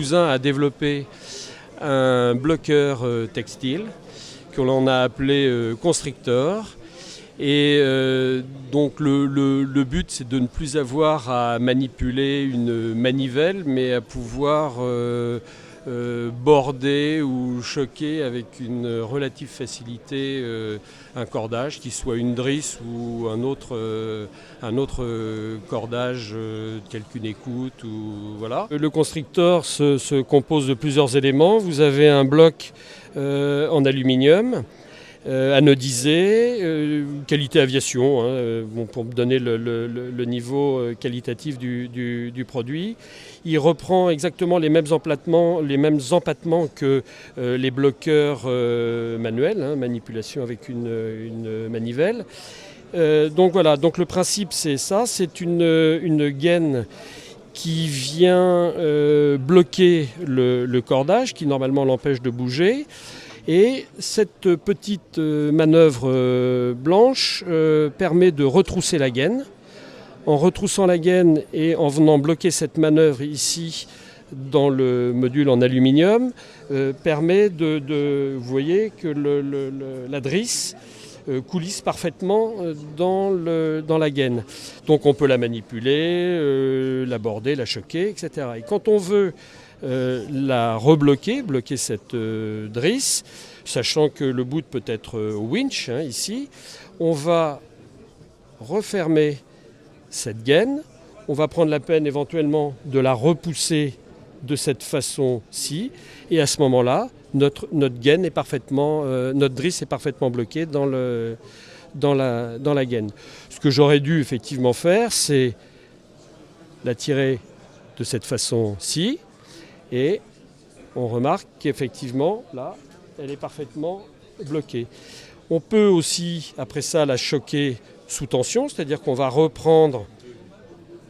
cousin a développé un bloqueur textile que l'on a appelé Constrictor. Et donc le but, c'est de ne plus avoir à manipuler une manivelle, mais à pouvoir border ou choquer avec une relative facilité un cordage, qui soit une drisse ou un autre cordage tel qu'une écoute. Voilà. Le Constrictor se compose de plusieurs éléments. Vous avez un bloc en aluminium, anodisé, qualité aviation, pour donner le niveau qualitatif du produit. Il reprend exactement les mêmes empattements que les bloqueurs manuels, manipulation avec une manivelle. Donc voilà, donc le principe c'est ça, c'est une gaine qui vient bloquer le cordage, qui normalement l'empêche de bouger. Et cette petite manœuvre blanche permet de retrousser la gaine. En retroussant la gaine et en venant bloquer cette manœuvre ici dans le module en aluminium, permet vous voyez que la drisse coulisse parfaitement dans la gaine. Donc on peut la manipuler, la border, la choquer, etc. Et quand on veut la bloquer cette drisse, sachant que le bout peut être au winch, ici, on va refermer cette gaine, on va prendre la peine éventuellement de la repousser de cette façon-ci, et à ce moment-là, notre drisse est parfaitement bloquée dans la gaine. Ce que j'aurais dû effectivement faire, c'est la tirer de cette façon-ci, et on remarque qu'effectivement, là, elle est parfaitement bloquée. On peut aussi, après ça, la choquer sous tension, c'est-à-dire qu'on va reprendre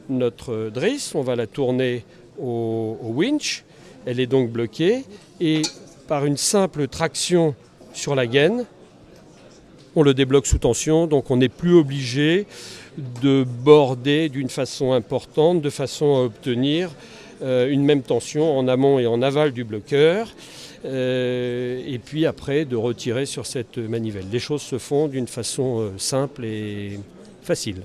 notre drisse, on va la tourner au winch, elle est donc bloquée, et par une simple traction sur la gaine, on le débloque sous tension, donc on n'est plus obligé de border d'une façon importante, de façon à obtenir une même tension en amont et en aval du bloqueur, et puis après de retirer sur cette manivelle. Les choses se font d'une façon simple et facile.